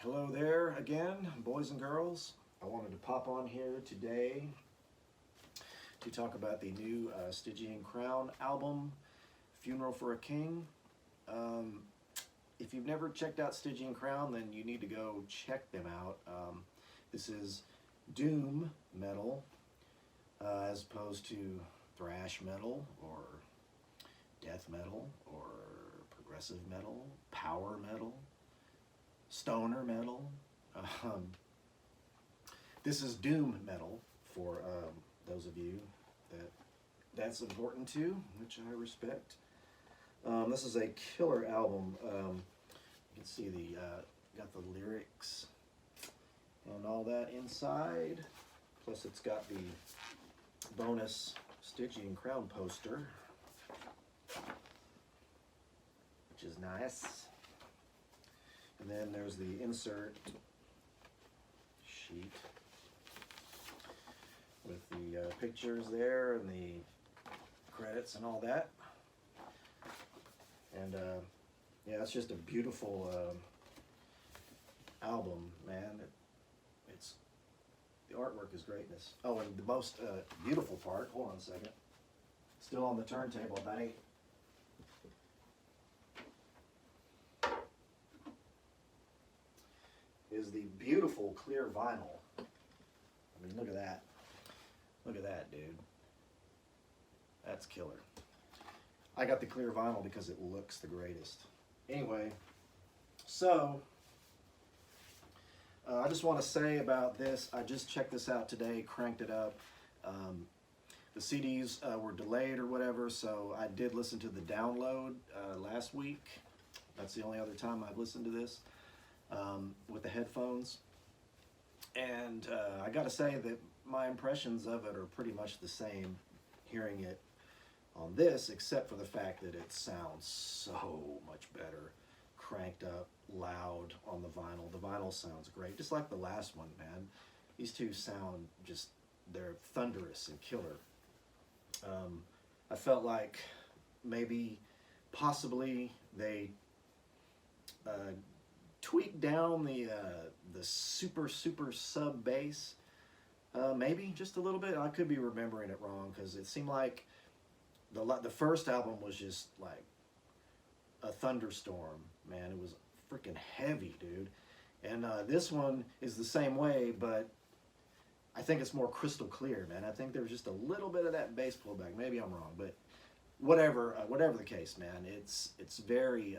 Hello there again, boys and girls. I wanted to pop on here today to talk about the new Stygian Crown album, Funeral for a King. Um, if you've never checked out Stygian Crown, then you need to go check them out. This is doom metal as opposed to thrash metal or death metal or progressive metal, power metal, stoner metal. Um, this is doom metal for those of you that's important to, which I respect. This is a killer album. You can see the got the lyrics and all that inside. Plus, it's got the bonus Stygian Crown poster, which is nice. And then there's the insert sheet with the pictures there and the credits and all that. And yeah, it's just a beautiful album, man. It's the artwork is greatness. Oh, and the most beautiful part. Hold on a second. Still on the turntable, buddy. Is the beautiful clear vinyl. I mean, look at that. Look at that, dude. That's killer. I got the clear vinyl because it looks the greatest. Anyway, so I just want to say about this, I just checked this out today, cranked it up. The CDs were delayed or whatever, so I did listen to the download last week. That's the only other time I've listened to this. With the headphones, and I gotta say that my impressions of it are pretty much the same hearing it on this, except for the fact that it sounds so much better cranked up loud on the vinyl. The vinyl sounds great, just like the last one, man. These two sound just, they're thunderous and killer. I felt like maybe possibly they tweak down the super sub bass, maybe just a little bit. I could be remembering it wrong because it seemed like the first album was just like a thunderstorm, man. It was freaking heavy, dude. And this one is the same way, but I think it's more crystal clear, man. I think there's just a little bit of that bass pullback. Maybe I'm wrong, but whatever the case, man. It's very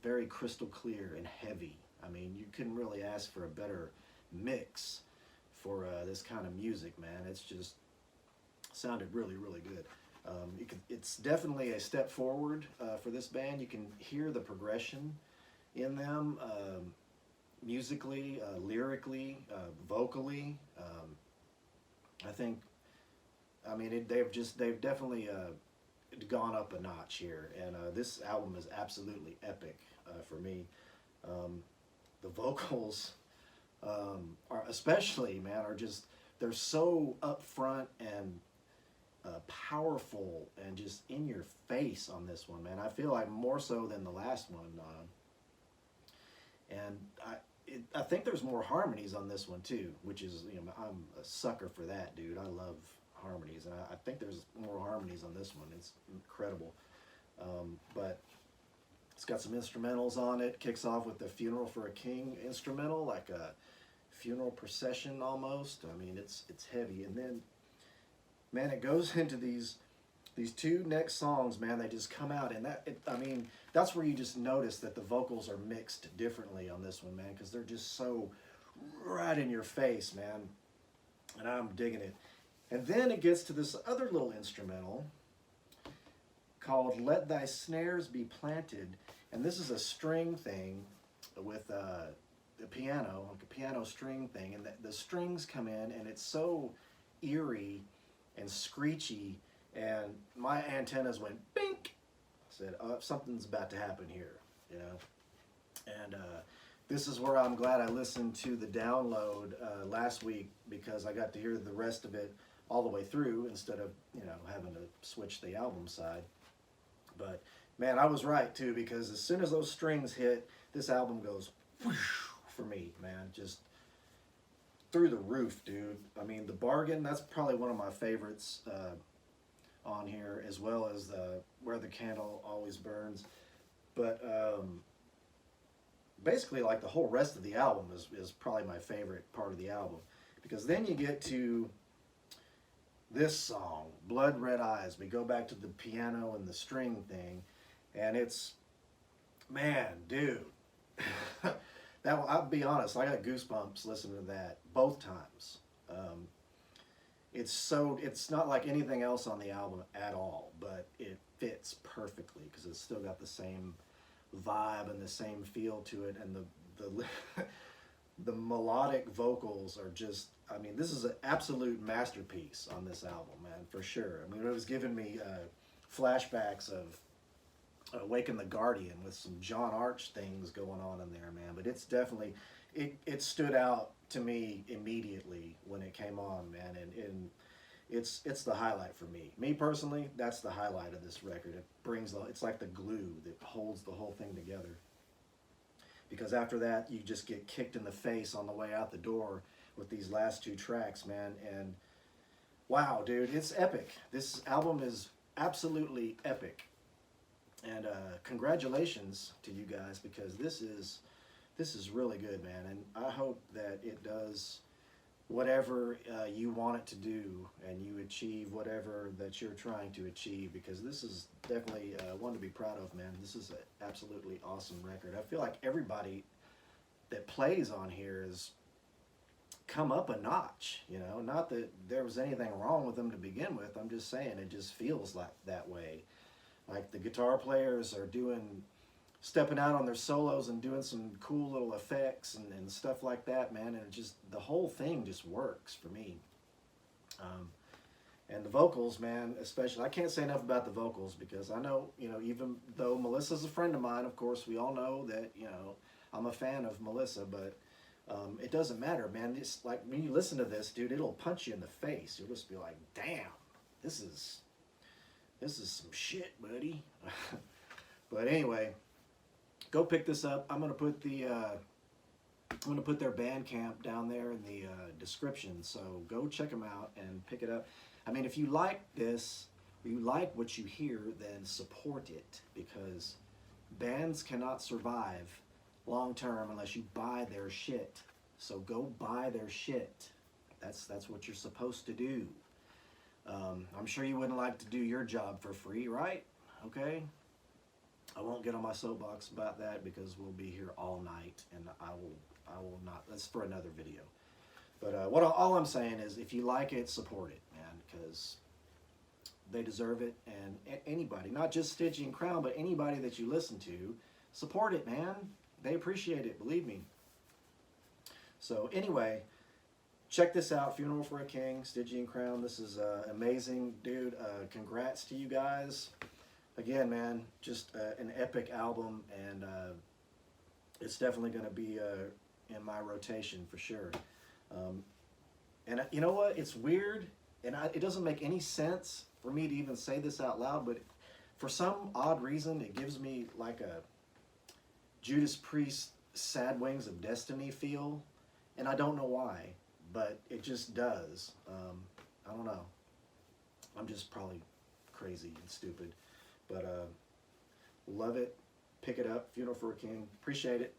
very crystal clear and heavy. I mean, you couldn't really ask for a better mix for this kind of music, man. It's just sounded really good. It's definitely a step forward for this band. You can hear the progression in them, musically, lyrically, vocally. I think, I mean, they've definitely gone up a notch here, and this album is absolutely epic for me. The vocals are especially, man, are just, they're so upfront and powerful and just in your face on this one, man. I feel like more so than the last one. And I think there's more harmonies on this one too, which is, you know, I'm a sucker for that, dude. I love harmonies, and I think there's more harmonies on this one. It's incredible. But it's got some instrumentals on it. Kicks off with the Funeral for a King instrumental, like a funeral procession almost. I mean, it's heavy. And then, man, it goes into these two next songs, man. They just come out, and I mean, that's where you just notice that the vocals are mixed differently on this one, man, because they're just so right in your face, man. And I'm digging it. And then it gets to this other little instrumental called Let Thy Snares Be Planted. And this is a string thing with the piano, like a piano string thing. And the strings come in, and it's so eerie and screechy. And my antennas went bink. I said, oh, something's about to happen here, you know? And this is where I'm glad I listened to the download last week, because I got to hear the rest of it all the way through instead of, you know, having to switch the album side. But man, I was right too, because as soon as those strings hit, this album goes whoosh, for me, man. Just through the roof, dude. I mean, the bargain, that's probably one of my favorites on here, as well as the Where the Candle Always Burns. But basically, like, the whole rest of the album is probably my favorite part of the album, because then you get to this song, Blood Red Eyes. We go back to the piano and the string thing, and it's, man, dude. That, I'll be honest, I got goosebumps listening to that both times. It's not like anything else on the album at all, but it fits perfectly because it's still got the same vibe and the same feel to it, and the the melodic vocals are just, I mean, this is an absolute masterpiece on this album, man, for sure. I mean, it was giving me flashbacks of Awaken the Guardian with some John Arch things going on in there, man. But it's definitely, it stood out to me immediately when it came on, man. And it's the highlight for me. Me personally, that's the highlight of this record. It brings, it's like the glue that holds the whole thing together. Because after that, you just get kicked in the face on the way out the door with these last two tracks, man. And wow, dude, it's epic. This album is absolutely epic. And congratulations to you guys, because this is really good, man. And I hope that it does whatever you want it to do, and you achieve whatever that you're trying to achieve, because this is definitely one to be proud of, man. This is an absolutely awesome record. I feel like everybody that plays on here has come up a notch, you know. Not that there was anything wrong with them to begin with. I'm just saying it just feels like that way. Like, the guitar players are stepping out on their solos and doing some cool little effects and stuff like that, man. And it just, the whole thing just works for me. And the vocals, man, especially, I can't say enough about the vocals, because I know, you know, even though Melissa's a friend of mine, of course, we all know that, you know, I'm a fan of Melissa, but it doesn't matter, man. It's like, when you listen to this, dude, it'll punch you in the face. You'll just be like, damn, this is some shit, buddy. But anyway, go pick this up. I'm gonna put their Bandcamp down there in the description. So go check them out and pick it up. I mean, if you like this, or you like what you hear, then support it, because bands cannot survive long term unless you buy their shit. So go buy their shit. That's what you're supposed to do. I'm sure you wouldn't like to do your job for free, right? Okay. I won't get on my soapbox about that, because we'll be here all night, and I will not. That's for another video. But all I'm saying is, if you like it, support it, man, because they deserve it. And anybody, not just Stygian Crown, but anybody that you listen to, support it, man. They appreciate it, believe me. So anyway, check this out, Funeral for a King, Stygian Crown. This is amazing, dude. Congrats to you guys. Again, man, just an epic album, and it's definitely going to be in my rotation for sure. And you know what? It's weird, and it doesn't make any sense for me to even say this out loud, but for some odd reason, it gives me like a Judas Priest Sad Wings of Destiny feel, and I don't know why, but it just does. I don't know. I'm just probably crazy and stupid. But love it. Pick it up. Funeral for a King. Appreciate it.